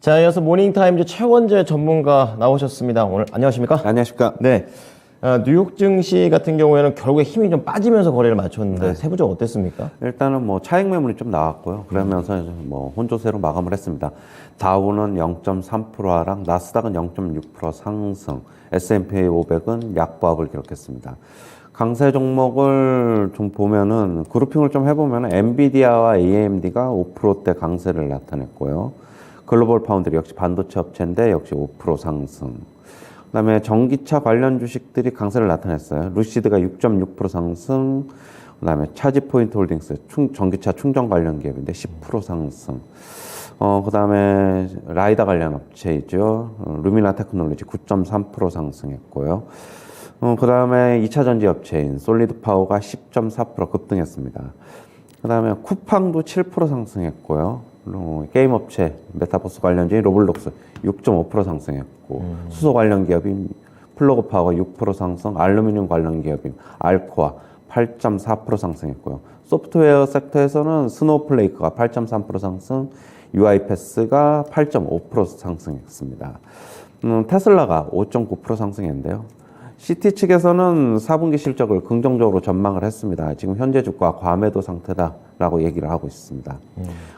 자, 이어서 모닝타임즈 최원재 전문가 나오셨습니다. 오늘 안녕하십니까? 안녕하십니까? 네. 뉴욕 증시 같은 경우에는 결국에 힘이 좀 빠지면서 거래를 마쳤는데 세부적으로 어땠습니까? 일단은 뭐 차익 매물이 좀 나왔고요. 그러면서 뭐 혼조세로 마감을 했습니다. 다우는 0.3% 하락, 나스닥은 0.6% 상승, S&P 500은 약보합을 기록했습니다. 강세 종목을 좀 보면은 그룹핑을 좀 해보면은 엔비디아와 AMD가 5%대 강세를 나타냈고요. 글로벌 파운드리 역시 반도체 업체인데 역시 5% 상승. 그다음에 전기차 관련 주식들이 강세를 나타냈어요. 루시드가 6.6% 상승. 그다음에 차지포인트 홀딩스 전기차 충전 관련 기업인데 10% 상승. 그다음에 라이다 관련 업체이죠. 루미나 테크놀로지 9.3% 상승했고요. 그다음에 2차 전지 업체인 솔리드 파워가 10.4% 급등했습니다. 그다음에 쿠팡도 7% 상승했고요. 게임 업체 메타버스 관련주인 로블록스 6.5% 상승했고 수소 관련 기업인 플러그 파워가 6% 상승, 알루미늄 관련 기업인 알코아 8.4% 상승했고요. 소프트웨어 섹터에서는 스노우플레이크가 8.3% 상승, UiPath가 8.5% 상승했습니다. 테슬라가 5.9% 상승했는데요. CT 측에서는 4분기 실적을 긍정적으로 전망을 했습니다. 지금 현재 주가 과매도 상태다라고 얘기를 하고 있습니다.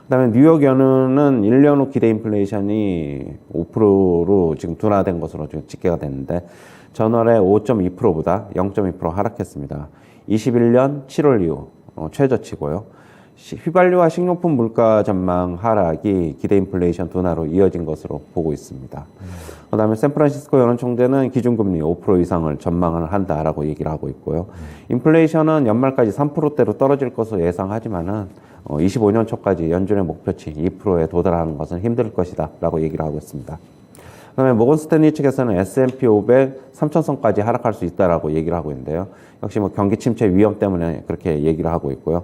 그다음에 뉴욕 연은은 1년 후 기대 인플레이션이 5%로 지금 둔화된 것으로 지금 집계가 됐는데 전월에 5.2%보다 0.2% 하락했습니다. 21년 7월 이후 최저치고요. 휘발유와 식료품 물가 전망 하락이 기대 인플레이션 둔화로 이어진 것으로 보고 있습니다. 그다음에 샌프란시스코 연은총재는 기준금리 5% 이상을 전망을 한다라고 얘기를 하고 있고요. 인플레이션은 연말까지 3%대로 떨어질 것으로 예상하지만은 25년 초까지 연준의 목표치 2%에 도달하는 것은 힘들 것이다라고 얘기를 하고 있습니다. 그다음에 모건 스탠리 측에서는 S&P 500 3,000선까지 하락할 수 있다라고 얘기를 하고 있는데요. 역시 뭐 경기 침체 위험 때문에 그렇게 얘기를 하고 있고요.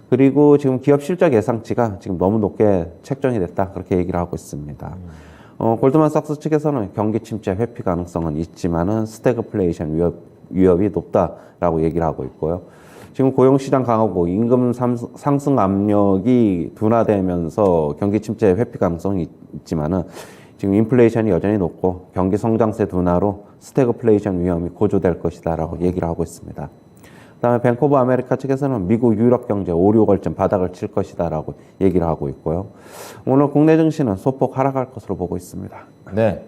그리고 지금 기업 실적 예상치가 지금 너무 높게 책정이 됐다 그렇게 얘기를 하고 있습니다. 골드만삭스 측에서는 경기 침체 회피 가능성은 있지만은 스태그플레이션 위협이 높다라고 얘기를 하고 있고요. 지금 고용시장 강하고 임금 상승 압력이 둔화되면서 경기 침체 회피 가능성이 있지만은 지금 인플레이션이 여전히 높고 경기 성장세 둔화로 스태그플레이션 위험이 고조될 것이다라고 얘기를 하고 있습니다. 그다음에 뱅크 오브 아메리카 측에서는 미국 유럽 경제 5, 6월쯤 바닥을 칠 것이다라고 얘기를 하고 있고요. 오늘 국내 증시는 소폭 하락할 것으로 보고 있습니다. 네.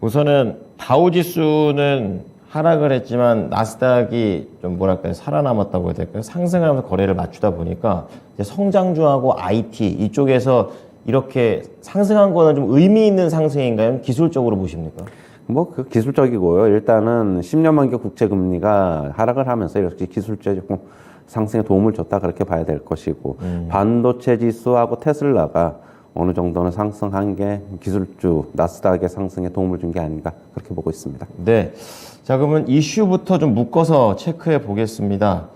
우선은 다우 지수는 하락을 했지만 나스닥이 좀 뭐랄까요 살아남았다고 해야 될까요? 상승을 하면서 거래를 맞추다 보니까 이제 성장주하고 IT 이쪽에서 이렇게 상승한 거는 좀 의미 있는 상승인가요? 기술적으로 보십니까? 그 기술적이고요. 일단은 10년 만기 국채 금리가 하락을 하면서 이렇게 기술적 상승에 도움을 줬다 그렇게 봐야 될 것이고 반도체 지수하고 테슬라가 어느 정도는 상승한 게 기술주 나스닥의 상승에 도움을 준 게 아닌가 그렇게 보고 있습니다. 네. 자, 그러면 이슈부터 좀 묶어서 체크해 보겠습니다.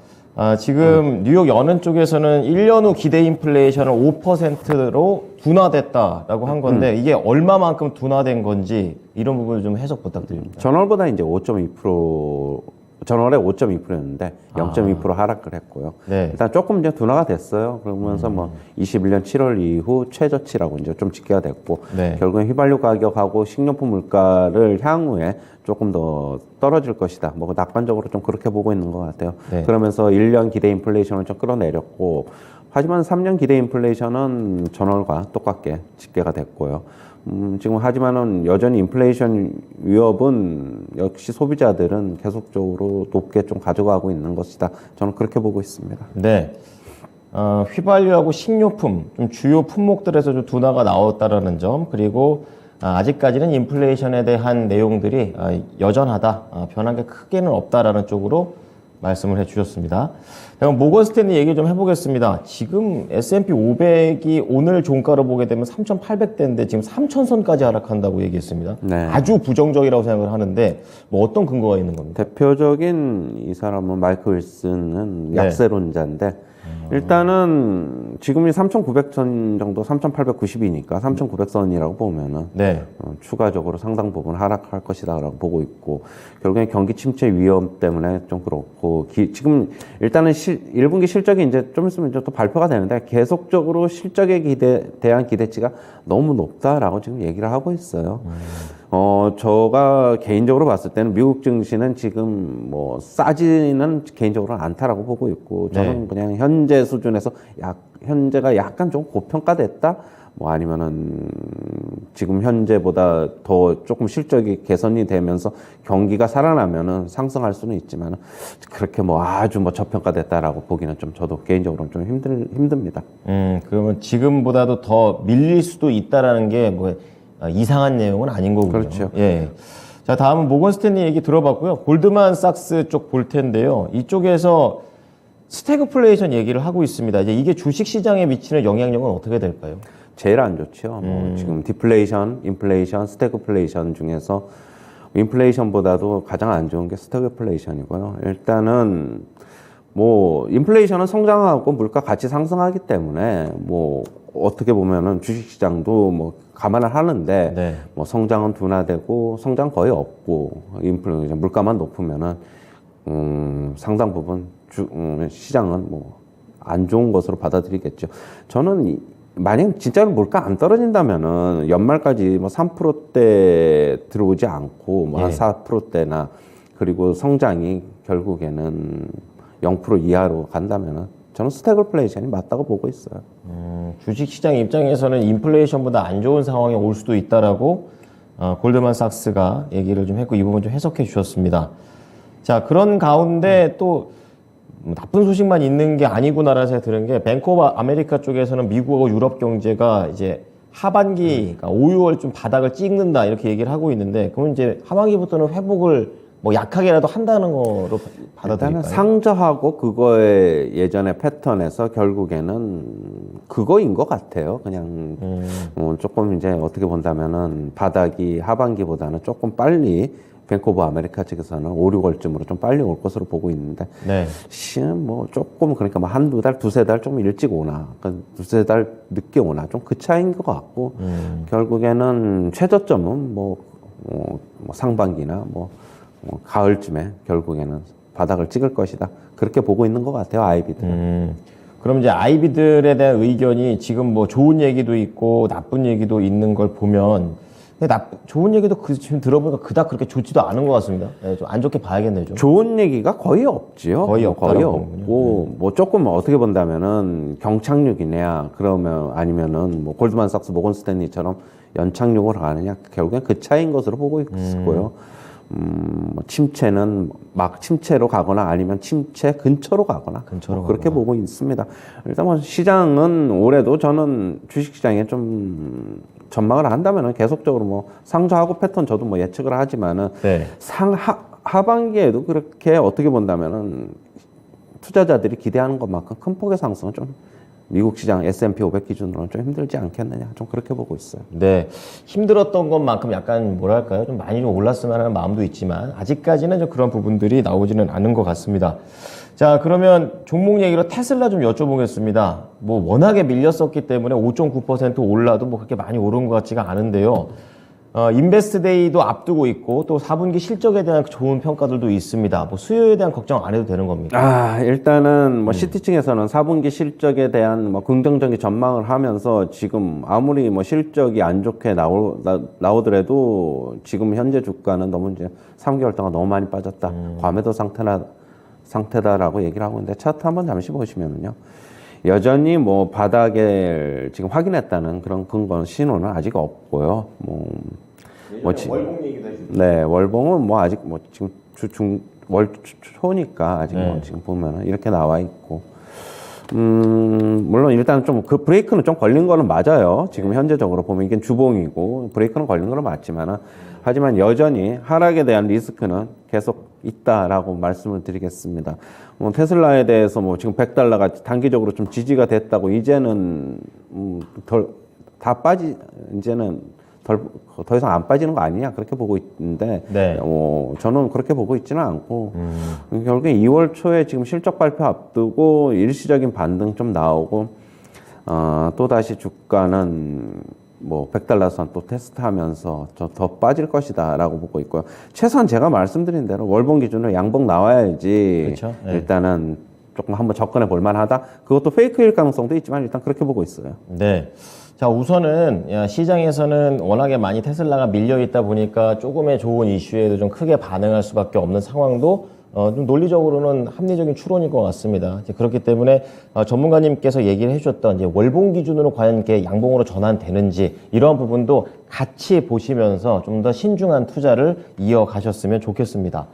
지금 뉴욕 연은 쪽에서는 1년 후 기대 인플레이션을 5%로 둔화됐다라고 한 건데 이게 얼마만큼 둔화된 건지 이런 부분을 좀 해석 부탁드립니다. 전월보다 이제 5.2% 전월에 5.2%였는데 0.2% 하락을 했고요. 네. 일단 조금 이제 둔화가 됐어요. 그러면서 뭐 21년 7월 이후 최저치라고 이제 좀 집계가 됐고 네. 결국엔 휘발유 가격하고 식료품 물가를 향후에 조금 더 떨어질 것이다. 뭐 낙관적으로 좀 그렇게 보고 있는 것 같아요. 네. 그러면서 1년 기대 인플레이션을 좀 끌어내렸고 하지만 3년 기대 인플레이션은 전월과 똑같게 집계가 됐고요. 지금 하지만은 여전히 인플레이션 위협은 역시 소비자들은 계속적으로 높게 좀 가져가고 있는 것이다. 저는 그렇게 보고 있습니다. 네. 휘발유하고 식료품, 좀 주요 품목들에서 좀 둔화가 나왔다라는 점, 그리고 아직까지는 인플레이션에 대한 내용들이 여전하다, 변한 게 크게는 없다라는 쪽으로 말씀을 해주셨습니다. 그럼 모건 스탠리 얘기 좀 해보겠습니다. 지금 S&P 500이 오늘 종가로 보게 되면 3,800대인데 지금 3,000선까지 하락한다고 얘기했습니다. 네. 아주 부정적이라고 생각을 하는데 뭐 어떤 근거가 있는 겁니까? 대표적인 이 사람은 마이클 윌슨은 약세론자인데 일단은 지금이 3,900선 정도, 3,890이니까 3,900선이라고 보면은 네. 추가적으로 상당 부분 하락할 것이다라고 보고 있고, 결국엔 경기 침체 위험 때문에 좀 그렇고, 지금 일단은 1분기 실적이 이제 좀 있으면 이제 또 발표가 되는데, 계속적으로 실적에 대한 기대치가 너무 높다라고 지금 얘기를 하고 있어요. 제가 개인적으로 봤을 때는 미국 증시는 지금 뭐 싸지는 개인적으로는 않다라고 보고 있고, 저는 네. 그냥 현재 수준에서 현재가 약간 좀 고평가됐다? 뭐 아니면은 지금 현재보다 더 조금 실적이 개선이 되면서 경기가 살아나면은 상승할 수는 있지만, 그렇게 뭐 아주 뭐 저평가됐다라고 보기는 좀 저도 개인적으로는 좀 힘듭니다. 그러면 지금보다도 더 밀릴 수도 있다라는 게 뭐 이상한 내용은 아닌 거군요. 그렇죠. 예. 자, 다음은 모건 스탠리 얘기 들어봤고요. 골드만삭스 쪽 볼 텐데요. 이쪽에서 스태그플레이션 얘기를 하고 있습니다. 이제 이게 주식 시장에 미치는 영향력은 어떻게 될까요? 제일 안 좋죠. 지금 디플레이션, 인플레이션, 스태그플레이션 중에서 인플레이션보다도 가장 안 좋은 게 스태그플레이션이고요. 일단은 뭐 인플레이션은 성장하고 물가 같이 상승하기 때문에 뭐 어떻게 보면은 주식시장도 뭐 감안을 하는데, 네. 뭐 성장은 둔화되고 성장 거의 없고 인플레이션 물가만 높으면은 상당 부분 시장은 뭐 안 좋은 것으로 받아들이겠죠. 저는 만약 진짜로 물가 안 떨어진다면은 연말까지 뭐 3%대 들어오지 않고 뭐 한 4%대나, 그리고 성장이 결국에는 0% 이하로 간다면은 저는 스태그플레이션이 맞다고 보고 있어요. 주식시장 입장에서는 인플레이션보다 안 좋은 상황이 올 수도 있다라고 골드만삭스가 얘기를 좀 했고, 이 부분 좀 해석해 주셨습니다. 자, 그런 가운데 또 나쁜 소식만 있는 게 아니구나라는 생각이 드는 게, 뱅크 오브 아메리카 쪽에서는 미국하고 유럽 경제가 이제 하반기, 그러니까 5, 6월 좀 바닥을 찍는다 이렇게 얘기를 하고 있는데, 그러면 이제 하반기부터는 회복을 뭐 약하게라도 한다는 거로 받아들일까요? 일단은 상저하고 그거의 예전의 패턴에서 결국에는 그거인 것 같아요. 그냥 조금 이제 어떻게 본다면은 바닥이 하반기보다는 조금 빨리, 뱅크 오브 아메리카 측에서는 5, 6월쯤으로 좀 빨리 올 것으로 보고 있는데, 네. 뭐 조금, 그러니까 뭐 한두 달, 두세 달 좀 일찍 오나, 두세 달 늦게 오나, 좀 그 차이인 것 같고, 결국에는 최저점은 뭐 상반기나 뭐 가을쯤에 결국에는 바닥을 찍을 것이다, 그렇게 보고 있는 것 같아요, 아이비들은. 그럼 이제 아이비들에 대한 의견이 지금 뭐 좋은 얘기도 있고 나쁜 얘기도 있는 걸 보면, 좋은 얘기도 지금 들어보니까 그닥 그렇게 좋지도 않은 것 같습니다. 네, 좀 안 좋게 봐야겠네요. 좀. 좋은 얘기가 거의 없지요. 거의 없다라고 없고, 뭐 조금 어떻게 본다면은 경착륙이냐, 그러면 아니면은 뭐 골드만삭스, 모건 스탠리처럼 연착륙을 하느냐, 결국엔 그 차이인 것으로 보고 있고요. 뭐 침체는 막 침체로 가거나 아니면 침체 근처로 가거나, 그렇게 보고 있습니다. 일단 뭐 시장은 올해도 저는 주식시장에 좀 전망을 한다면은 계속적으로 뭐 상저하고 패턴 저도 뭐 예측을 하지만은, 네. 하반기에도 그렇게 어떻게 본다면은 투자자들이 기대하는 것만큼 큰 폭의 상승은 좀 미국 시장 S&P 500 기준으로는 좀 힘들지 않겠느냐, 좀 그렇게 보고 있어요. 네, 힘들었던 것만큼 약간 뭐랄까요, 좀 많이 좀 올랐으면 하는 마음도 있지만 아직까지는 좀 그런 부분들이 나오지는 않은 것 같습니다. 자, 그러면 종목 얘기로 테슬라 좀 여쭤보겠습니다. 뭐 워낙에 밀렸었기 때문에 5.9% 올라도 뭐 그렇게 많이 오른 것 같지가 않은데요. 인베스트데이도 앞두고 있고 또 4분기 실적에 대한 좋은 평가들도 있습니다. 뭐 수요에 대한 걱정 안 해도 되는 겁니까? 일단은 뭐 시티층에서는 4분기 실적에 대한 뭐 긍정적인 전망을 하면서, 지금 아무리 뭐 실적이 안 좋게 나오더라도 지금 현재 주가는 너무 이제 3개월 동안 너무 많이 빠졌다, 과매도 상태다라고 얘기를 하고 있는데, 차트 한번 잠시 보시면은요, 여전히 뭐 바닥에 지금 확인했다는 그런 근거는, 신호는 아직 없고요. 월봉 얘기도 해주죠. 네, 월봉은 뭐 아직 뭐 지금 월 초니까 아직 뭐 지금 보면은 이렇게 나와 있고, 물론 일단 좀 그 브레이크는 좀 걸린 거는 맞아요. 지금 현재적으로 보면 이게 주봉이고 브레이크는 걸린 거는 맞지만은, 하지만 여전히 하락에 대한 리스크는 계속 있다라고 말씀을 드리겠습니다. 뭐 테슬라에 대해서 뭐 지금 $100가 단기적으로 좀 지지가 됐다고, 이제는 이제는 더 이상 안 빠지는 거 아니냐 그렇게 보고 있는데 네. 저는 그렇게 보고 있지는 않고 결국에 2월 초에 지금 실적 발표 앞두고 일시적인 반등 좀 나오고 또 다시 주가는 뭐 100달러 선 또 테스트하면서 더 빠질 것이다라고 보고 있고요. 최소한 제가 말씀드린 대로 월봉 기준으로 양봉 나와야지 그렇죠. 네. 일단은 조금 한번 접근해 볼 만하다. 그것도 페이크일 가능성도 있지만 일단 그렇게 보고 있어요. 네. 자, 우선은 시장에서는 워낙에 많이 테슬라가 밀려 있다 보니까 조금의 좋은 이슈에도 좀 크게 반응할 수밖에 없는 상황도 좀 논리적으로는 합리적인 추론일 것 같습니다. 이제 그렇기 때문에 전문가님께서 얘기를 해주셨던 이제 월봉 기준으로 과연 이렇게 양봉으로 전환되는지 이러한 부분도 같이 보시면서 좀 더 신중한 투자를 이어가셨으면 좋겠습니다.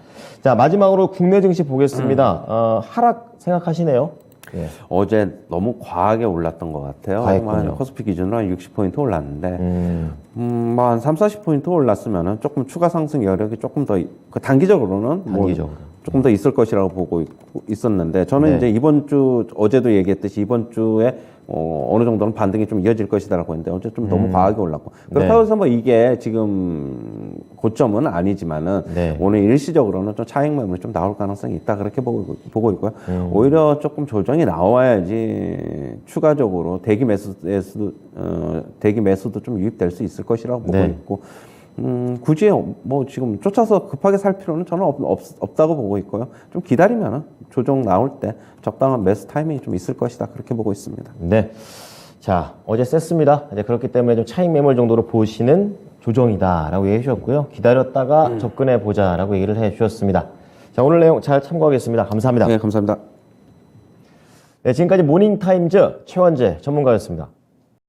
자, 마지막으로 국내 증시 보겠습니다. 하락 생각하시네요. 예. 어제 너무 과하게 올랐던 것 같아요. 과했군요. 코스피 기준으로 한 60포인트 올랐는데, 뭐 한 3, 40포인트 올랐으면은 조금 추가 상승 여력이 조금 더, 단기적으로는 단기적으로. 조금 더 있을 것이라고 보고 있었는데, 저는 네. 이제 이번 주, 어제도 얘기했듯이 이번 주에 어느 정도는 반등이 좀 이어질 것이다라고 했는데, 어제 좀 너무 과하게 올랐고. 그렇다고 해서 뭐 이게 지금 고점은 아니지만은, 네. 오늘 일시적으로는 좀 차익 매물이 좀 나올 가능성이 있다 그렇게 보고 있고요. 오히려 조금 조정이 나와야지 추가적으로 대기 매수도 좀 유입될 수 있을 것이라고 보고 네. 있고, 굳이 뭐 지금 쫓아서 급하게 살 필요는 저는 없다고 보고 있고요. 좀 기다리면은 조정 나올 때 적당한 매수 타이밍이 좀 있을 것이다 그렇게 보고 있습니다. 네. 자, 어제 셌습니다. 이제 그렇기 때문에 좀 차익 매물 정도로 보시는 조정이다라고 얘기해 주셨고요. 기다렸다가 접근해 보자라고 얘기를 해 주셨습니다. 자, 오늘 내용 잘 참고하겠습니다. 감사합니다. 네, 감사합니다. 네, 지금까지 모닝타임즈 최원재 전문가였습니다.